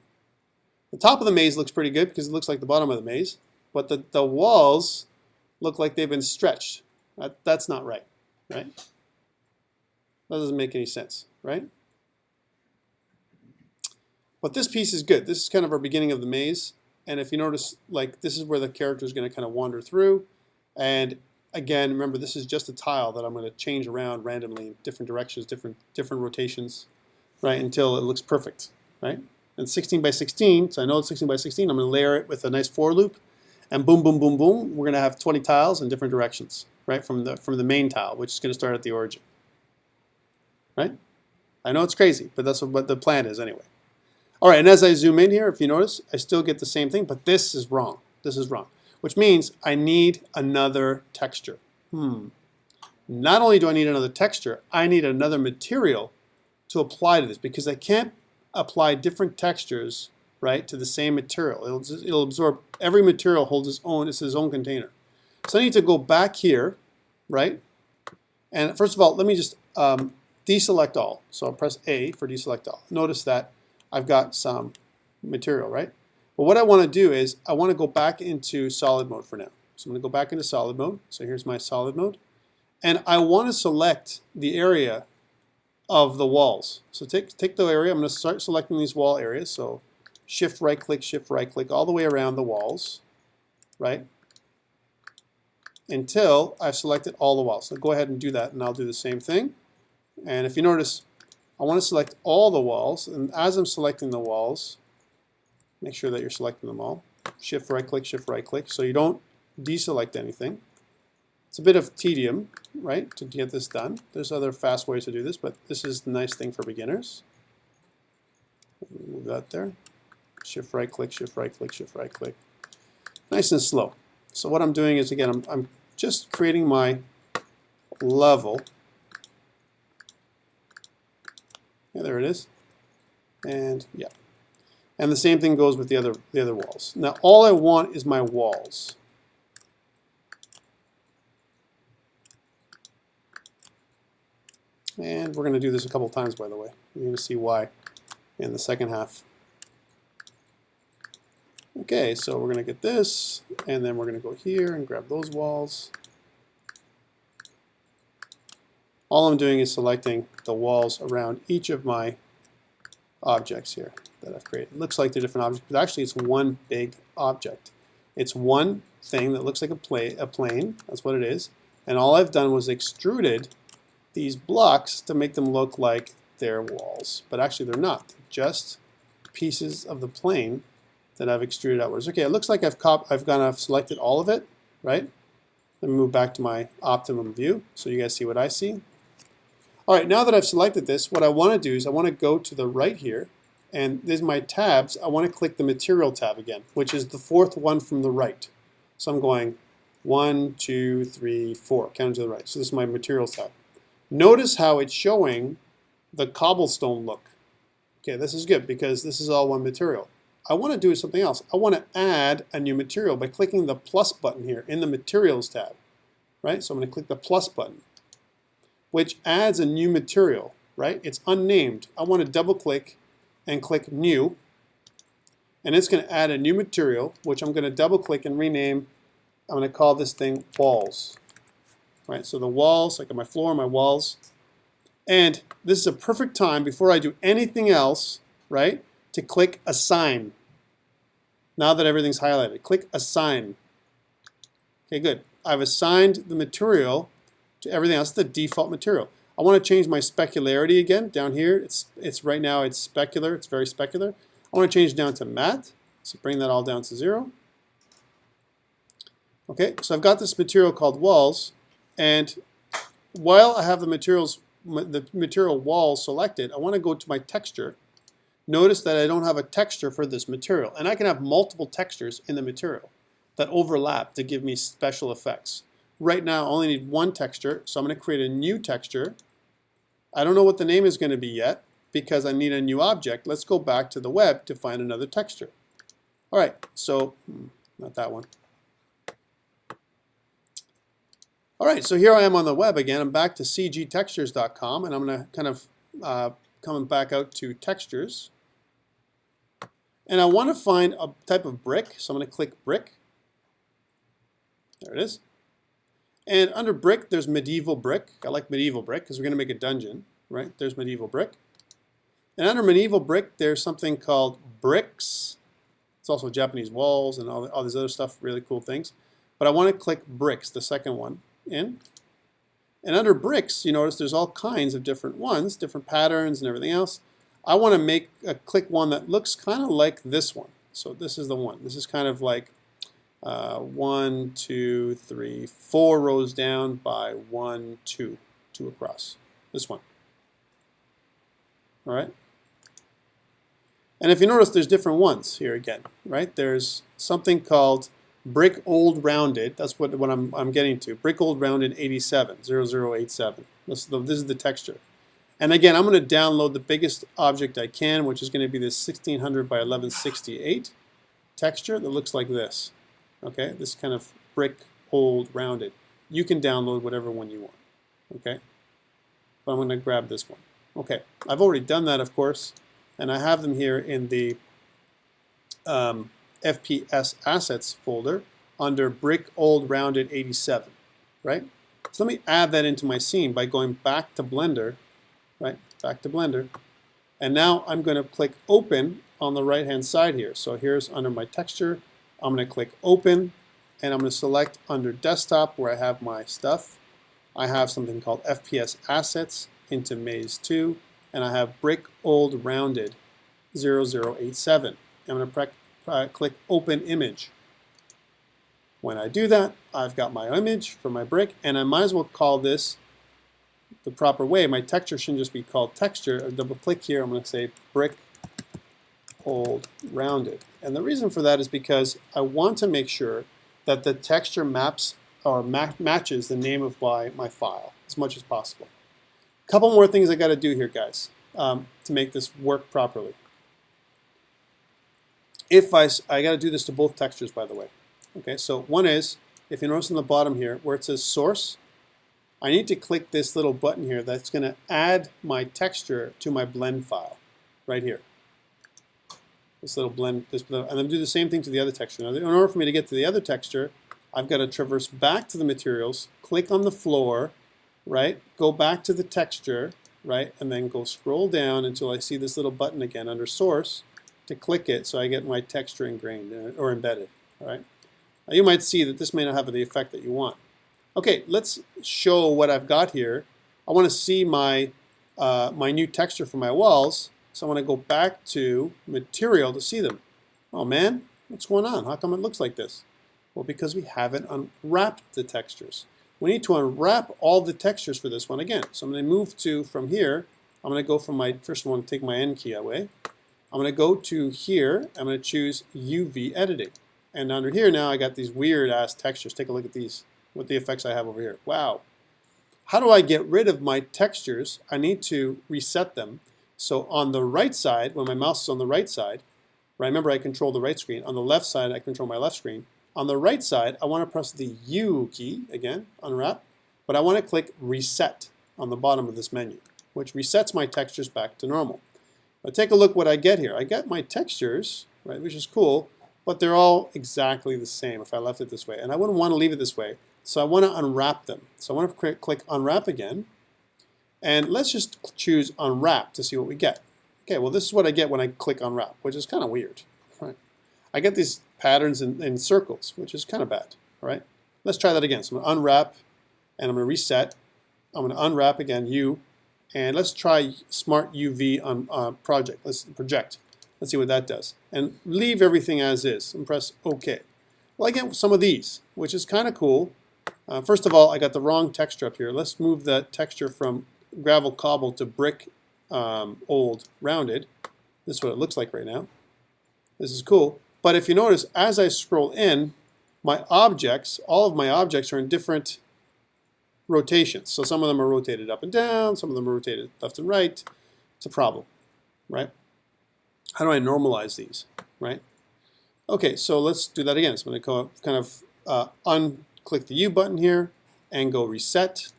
The top of the maze looks pretty good because it looks like the bottom of the maze, but the walls look like they've been stretched. That's not right, right? That doesn't make any sense, right? But this piece is good. This is kind of our beginning of the maze. And if you notice, like, this is where the character is going to kind of wander through. And again, remember, this is just a tile that I'm going to change around randomly in different directions, different rotations, right, until it looks perfect, right? And 16 by 16, so I know it's 16 by 16. I'm going to layer it with a nice for loop, and boom, boom, boom, boom. We're going to have 20 tiles in different directions, right, from the main tile, which is going to start at the origin, right? I know it's crazy, but that's what the plan is anyway. All right, and as I zoom in here, if you notice, I still get the same thing, but this is wrong. This is wrong, which means I need another texture. Not only do I need another texture, I need another material to apply to this, because I can't apply different textures, right, to the same material. It'll absorb, every material holds its own container. So I need to go back here, right, and first of all, let me just deselect all. So I'll press A for deselect all. Notice that I've got some material, right? But what I want to do is I want to go back into solid mode for now. So I'm going to go back into solid mode. So here's my solid mode. And I want to select the area of the walls. So take the area. I'm going to start selecting these wall areas. So shift right click all the way around the walls, right? Until I've selected all the walls. So go ahead and do that, and I'll do the same thing. And if you notice, I want to select all the walls, and as I'm selecting the walls, make sure that you're selecting them all. Shift right click, so you don't deselect anything. It's a bit of tedium, right, to get this done. There's other fast ways to do this, but this is the nice thing for beginners. Move that there. Shift right click. Nice and slow. So what I'm doing is, again, I'm just creating my level. Yeah, there it is. And yeah. And the same thing goes with the other walls. Now all I want is my walls. And we're going to do this a couple times, by the way. You're going to see why in the second half. Okay, so we're going to get this, and then we're going to go here and grab those walls. All I'm doing is selecting the walls around each of my objects here that I've created. It looks like they're different objects, but actually it's one big object. It's one thing that looks like a plane. That's what it is. And all I've done was extruded these blocks to make them look like they're walls. But actually they're not. They're just pieces of the plane that I've extruded outwards. Okay, it looks like I've selected all of it, right? Let me move back to my optimum view so you guys see what I see. All right, now that I've selected this, what I want to do is I want to go to the right here, and there's my tabs. I want to click the material tab again, which is the fourth one from the right. So I'm going 1, 2, 3, 4, counting to the right. So this is my materials tab. Notice how it's showing the cobblestone look. Okay, this is good because this is all one material. I want to do something else. I want to add a new material by clicking the plus button here in the materials tab, right? So I'm going to click the plus button, which adds a new material, right? It's unnamed. I want to double click and click new, and it's going to add a new material, which I'm going to double click and rename. I'm going to call this thing walls, right? So the walls, like on my floor, my walls. And this is a perfect time before I do anything else, right, to click Assign. Now that everything's highlighted, click Assign. Okay, good. I've assigned the material to everything else, the default material. I want to change my specularity again down here. It's right now it's specular. It's very specular. I want to change it down to matte. So bring that all down to 0. Okay, so I've got this material called walls, and while I have the material wall selected, I want to go to my texture. Notice that I don't have a texture for this material, and I can have multiple textures in the material that overlap to give me special effects. Right now I only need one texture, so I'm going to create a new texture. I don't know what the name is going to be yet because I need a new object. Let's go back to the web to find another texture. Alright, so not that one. Alright, so here I am on the web again. I'm back to cgtextures.com, and I'm going to kind of come back out to textures. And I want to find a type of brick, so I'm going to click brick. There it is. And under brick, there's medieval brick. I like medieval brick because we're going to make a dungeon, right? There's medieval brick. And under medieval brick, there's something called bricks. It's also Japanese walls and all this other stuff, really cool things. But I want to click bricks, the second one, in. And under bricks, you notice there's all kinds of different ones, different patterns and everything else. I want to click one that looks kind of like this one. So this is the one. This is kind of like 1, 2, 3, 4 rows down by 1, 2 across. This one. All right. And if you notice, there's different ones here again, right? There's something called brick old rounded. That's what I'm getting to. Brick old rounded 87, 0087. This is the texture. And again, I'm going to download the biggest object I can, which is going to be this 1600 by 1168 texture that looks like this. Okay, this kind of brick old rounded. You can download whatever one you want. Okay, but I'm going to grab this one. Okay, I've already done that, of course. And I have them here in the FPS Assets folder under Brick Old Rounded 87, right? So let me add that into my scene by going back to Blender, right? Back to Blender. And now I'm going to click Open on the right-hand side here. So here's under my texture. I'm going to click Open, and I'm going to select under Desktop where I have my stuff. I have something called FPS Assets into Maze 2. And I have Brick Old Rounded 0087. I'm going to click Open Image. When I do that, I've got my image for my brick, and I might as well call this the proper way. My texture shouldn't just be called texture. I double click here. I'm going to say Brick Old Rounded. And the reason for that is because I want to make sure that the texture maps or matches the name of my file as much as possible. Couple more things I got to do here, guys, to make this work properly. I got to do this to both textures, by the way. Okay, so one is, if you notice on the bottom here where it says Source, I need to click this little button here that's going to add my texture to my blend file, right here. This little blend, and then do the same thing to the other texture. Now, in order for me to get to the other texture, I've got to traverse back to the materials, click on the floor, right? Go back to the texture, right? And then go scroll down until I see this little button again under Source to click it so I get my texture ingrained or embedded, all right? Now you might see that this may not have the effect that you want. Okay, let's show what I've got here. I want to see my new texture for my walls, so I want to go back to Material to see them. Oh man, what's going on? How come it looks like this? Well, because we haven't unwrapped the textures. We need to unwrap all the textures for this one again. So I'm going to move from here. I'm going to go from my first one, take my N key away. I'm going to go to here. I'm going to choose UV editing. And under here now I got these weird ass textures. Take a look at these, what the effects I have over here. Wow. How do I get rid of my textures? I need to reset them. So on the right side, when my mouse is on the right side, remember I control the right screen. On the left side, I control my left screen. On the right side, I want to press the U key, again, unwrap, but I want to click Reset on the bottom of this menu, which resets my textures back to normal. But take a look what I get here. I get my textures, right, which is cool, but they're all exactly the same if I left it this way. And I wouldn't want to leave it this way, so I want to unwrap them. So I want to click Unwrap again, and let's just choose Unwrap to see what we get. Okay, well, this is what I get when I click Unwrap, which is kind of weird. Right? I get these patterns in circles, which is kind of bad. All right, let's try that again. So I'm going to unwrap, and I'm going to reset. I'm going to unwrap again, U, and let's try Smart UV on project. Let's project. Let's see what that does. And leave everything as is and press OK. Well, I get some of these, which is kind of cool. First of all, I got the wrong texture up here. Let's move the texture from gravel cobble to brick old rounded. This is what it looks like right now. This is cool. But if you notice, as I scroll in, my objects, all of my objects are in different rotations. So some of them are rotated up and down, some of them are rotated left and right. It's a problem, right? How do I normalize these, right? Okay, so let's do that again. So I'm going to kind of unclick the U button here and go reset,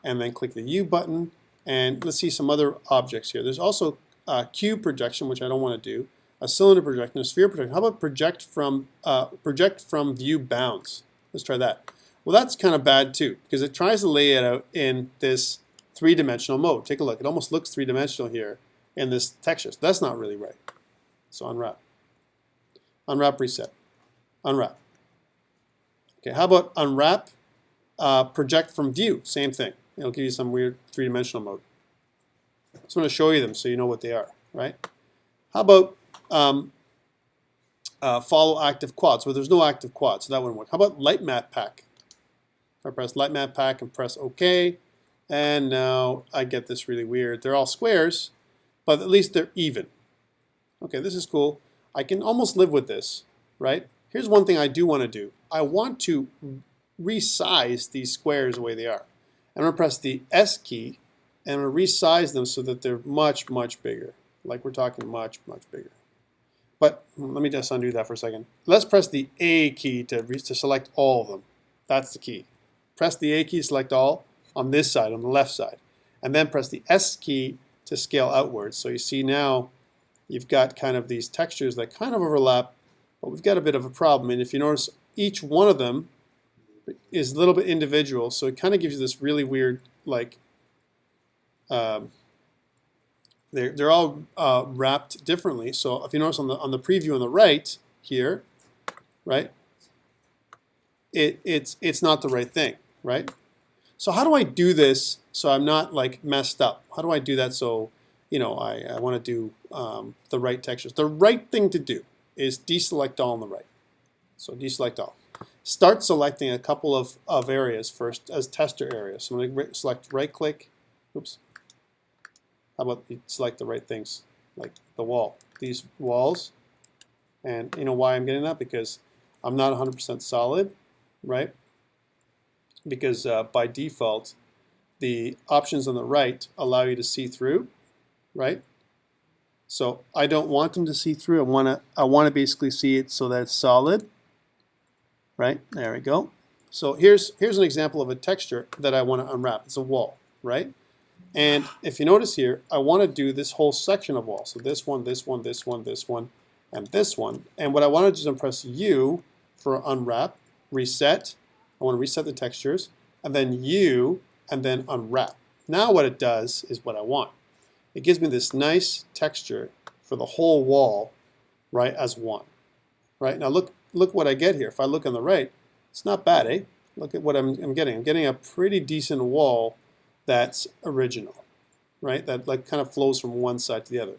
and then click the U button, and let's see some other objects here. There's also a cube projection, which I don't want to do, a cylinder projection, a sphere projection. How about project from view bounds? Let's try that. Well, that's kind of bad too, because it tries to lay it out in this three-dimensional mode. Take a look. It almost looks three-dimensional here in this texture. So that's not really right. So unwrap. Unwrap, reset. Unwrap. Okay, how about unwrap, project from view? Same thing. It'll give you some weird three-dimensional mode. So I'm going to show you them so you know what they are, right? How about follow active quad? So there's no active quad, so that wouldn't work. How about light map pack? If I press light map pack and press OK, and now I get this really weird. They're all squares, but at least they're even. Okay, this is cool. I can almost live with this, right? Here's one thing I do want to do. I want to resize these squares the way they are. I'm going to press the S key, and I'm going to resize them so that they're much, much bigger. Like we're talking much, much bigger. But let me just undo that for a second. Let's press the A key to select all of them. That's the key. Press the A key to select all on this side, on the left side. And then press the S key to scale outwards. So you see now you've got kind of these textures that kind of overlap, but we've got a bit of a problem. And if you notice, each one of them is a little bit individual, so it kind of gives you this really weird, like, they're all wrapped differently. So if you notice on the preview on the right here, right, it's not the right thing, right? So how do I do this so I'm not like messed up? How do I do that so I want to do the right textures? The right thing to do is deselect all on the right. So deselect all. Start selecting a couple of areas first as tester areas. So I'm going to select right click. Oops. How about you select the right things, like the wall, these walls. And you know why I'm getting that? Because I'm not 100% solid, right? Because by default, the options on the right allow you to see through, right? So I don't want them to see through. I want to basically see it so that it's solid, right? There we go. So here's an example of a texture that I want to unwrap. It's a wall, right? And if you notice here, I want to do this whole section of wall. So this one, this one, this one, this one, and this one. And what I want to do is press U for unwrap, reset. I want to reset the textures, and then U, and then unwrap. Now what it does is what I want. It gives me this nice texture for the whole wall, right, as one. Right, now look what I get here. If I look on the right, it's not bad, eh? Look at what I'm getting. I'm getting a pretty decent wall that's original, right? That like kind of flows from one side to the other.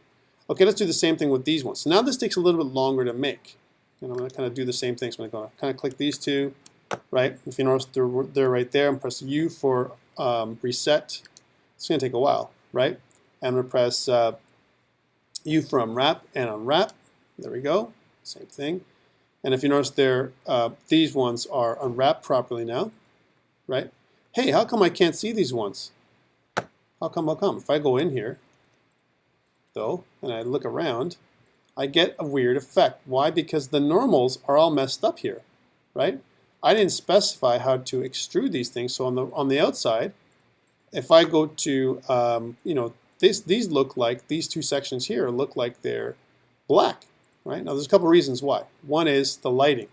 Okay, let's do the same thing with these ones. So now this takes a little bit longer to make. And I'm going to kind of do the same thing. So I'm going to kind of click these two, right? If you notice they're right there, and press U for reset. It's going to take a while, right? And I'm going to press U for unwrap and unwrap. There we go. Same thing. And if you notice these ones are unwrapped properly now, right? Hey, how come I can't see these ones? How come? If I go in here, though, and I look around, I get a weird effect. Why? Because the normals are all messed up here, right? I didn't specify how to extrude these things. So on the outside, if I go to, these look like, these two sections here look like they're black, right? Now there's a couple reasons why. One is the lighting.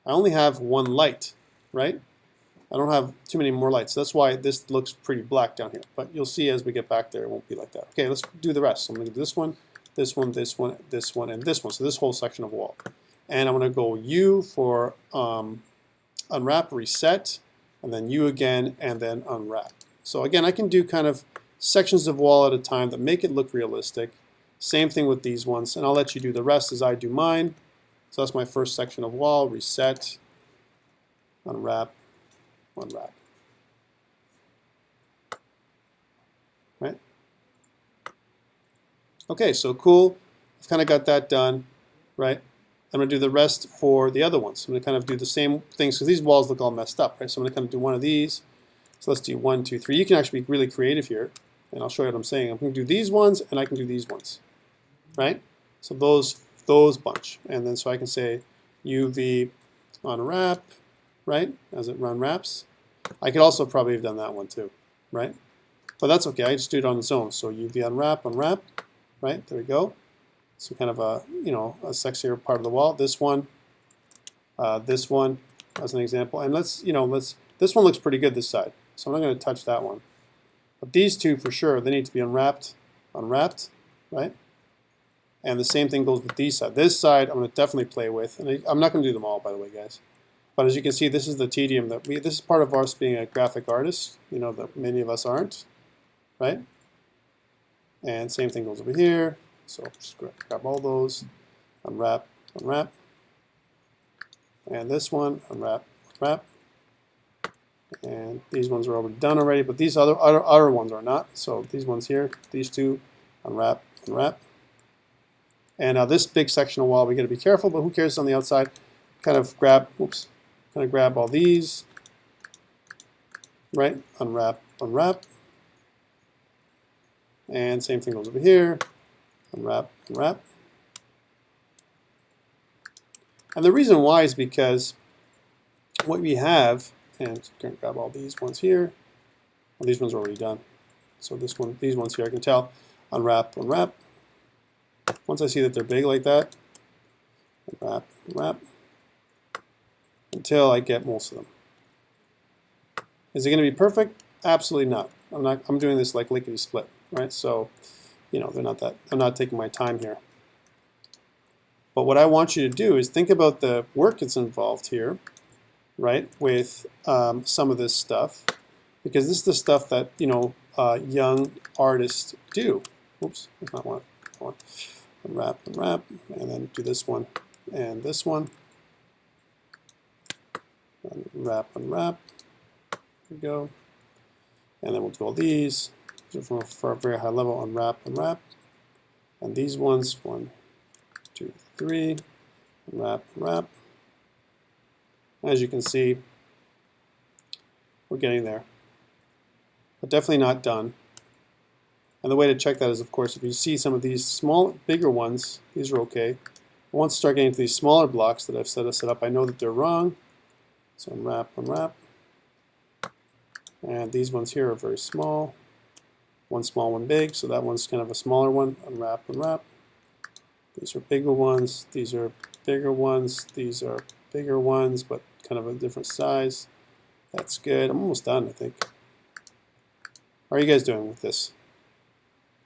I only have one light, right? I don't have too many more lights. That's why this looks pretty black down here. But you'll see as we get back there, it won't be like that. Okay, let's do the rest. So I'm going to do this one, this one, this one, this one, and this one. So this whole section of wall. And I'm going to go U for unwrap, reset, and then U again, and then unwrap. So again, I can do kind of sections of wall at a time that make it look realistic. Same thing with these ones. And I'll let you do the rest as I do mine. So that's my first section of wall, reset, unwrap, unwrap. Right? Okay, so cool. I've kind of got that done, right? I'm going to do the rest for the other ones. I'm going to kind of do the same things because these walls look all messed up, right? So I'm going to kind of do one of these. So let's do 1, 2, 3. You can actually be really creative here, and I'll show you what I'm saying. I'm going to do these ones, and I can do these ones, right? So those bunch, and then so I can say UV unwrap, right? As it unwraps. I could also probably have done that one too, right? But that's okay. I just do it on its own. So UV unwrap, unwrap, right? There we go. So kind of a, you know, a sexier part of the wall. This one as an example. And this one looks pretty good this side. So I'm not going to touch that one. But these two for sure, they need to be unwrapped, right? And the same thing goes with these side. This side I'm going to definitely play with. And I'm not going to do them all, by the way, guys. But as you can see, this is the tedium that this is part of us being a graphic artist, you know, that many of us aren't, right? And same thing goes over here. So just grab all those, unwrap, unwrap. And this one, unwrap, unwrap. And these ones are done already, but these other ones are not. So these ones here, these two, unwrap, unwrap. And now this big section of wall, we got to be careful, but who cares on the outside? Kind of grab, all these, right? Unwrap, unwrap. And same thing goes over here. Unwrap, unwrap. And the reason why is because what we have, and going to grab all these ones here. Well, these ones are already done. So this one, these ones here, I can tell. Unwrap, unwrap. Once I see that they're big like that, unwrap, unwrap. Until I get most of them. Is it going to be perfect? Absolutely not. I'm doing this like lickety split, right? So, you know, I'm not taking my time here. But what I want you to do is think about the work that's involved here, right? With some of this stuff, because this is the stuff that, you know, young artists do. Oops, that's not one. Unwrap, unwrap, and then do this one and this one. Unwrap, unwrap. There we go. And then we'll do all these for a very high level. Unwrap, unwrap. And these ones, 1, 2, 3. Unwrap, unwrap. As you can see, we're getting there. But definitely not done. And the way to check that is, of course, if you see some of these bigger ones, these are okay. Once I start getting to these smaller blocks that I've set up, I know that they're wrong. So unwrap, unwrap. And these ones here are very small. One small, one big. So that one's kind of a smaller one. Unwrap, unwrap. These are bigger ones. These are bigger ones. These are bigger ones, but kind of a different size. That's good. I'm almost done, I think. How are you guys doing with this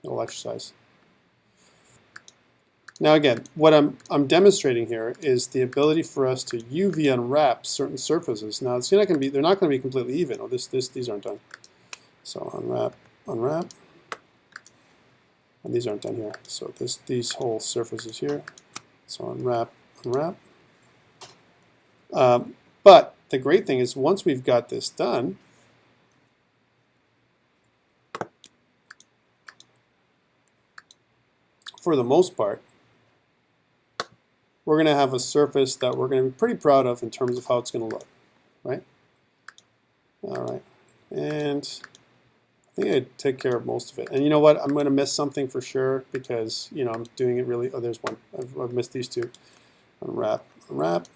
little exercise? Now again, what I'm demonstrating here is the ability for us to UV unwrap certain surfaces. Now they're not going to be completely even. Oh, these aren't done. So unwrap, unwrap, and these aren't done here. So these whole surfaces here. So unwrap, unwrap. But the great thing is once we've got this done, for the most part, we're going to have a surface that we're going to be pretty proud of in terms of how it's going to look, right? All right, and I think I take care of most of it. And you know what? I'm going to miss something for sure because, you know, I'm doing it really. Oh, there's one. I've missed these two. Unwrap, unwrap.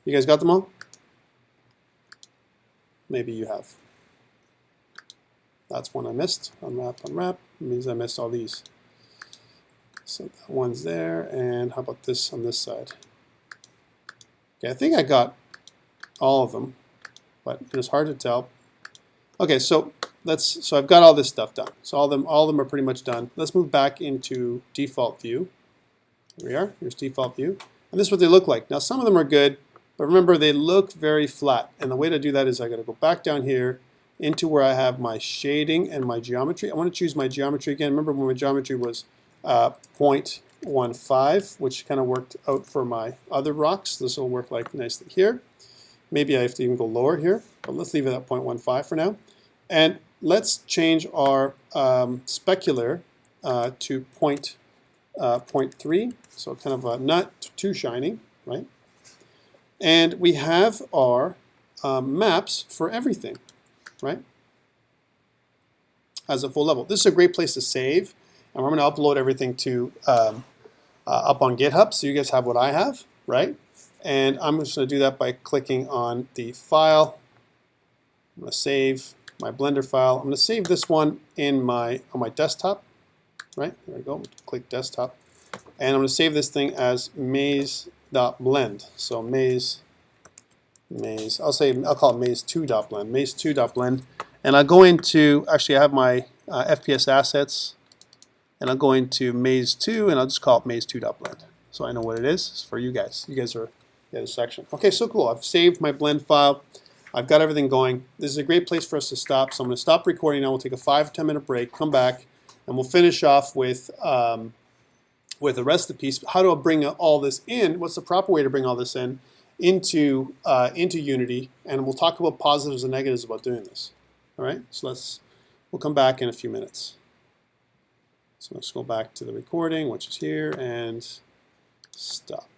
You guys got them all? Maybe you have. That's one I missed. Unwrap, unwrap. It means I missed all these. So that one's there, and how about this on this side? Okay, I think I got all of them, but it was hard to tell. Okay, so I've got all this stuff done. So all of them are pretty much done. Let's move back into default view. Here we are. Here's default view. And this is what they look like. Now some of them are good, but remember they look very flat. And the way to do that is I got to go back down here into where I have my shading and my geometry. I want to choose my geometry again. Remember when my geometry was 0.15, which kind of worked out for my other rocks. This will work like nicely here. Maybe I have to even go lower here, but let's leave it at 0.15 for now. And let's change our specular to 0.3, so kind of not too shiny, right? And we have our maps for everything, right? As a full level. This is a great place to save, and we're going to upload everything to up on GitHub, so you guys have what I have, right? And I'm just going to do that by clicking on the file. I'm going to save my Blender file. I'm going to save this one on my desktop, right? There we go. Click desktop, and I'm going to save this thing as maze.blend. So maze. I'll call it maze2.blend. Maze2.blend, and I'll go into. Actually, I have my FPS Assets, and I'll go into maze2, and I'll just call it maze2.blend. So I know what it is. It's for you guys. You guys are the other section. Okay, so cool. I've saved my blend file. I've got everything going. This is a great place for us to stop. So I'm going to stop recording now. We'll take a 5-10 minute break, come back, and we'll finish off with the rest of the piece. How do I bring all this in? What's the proper way to bring all this in into Unity? And we'll talk about positives and negatives about doing this. All right. So we'll come back in a few minutes. So let's go back to the recording, which is here, and stop.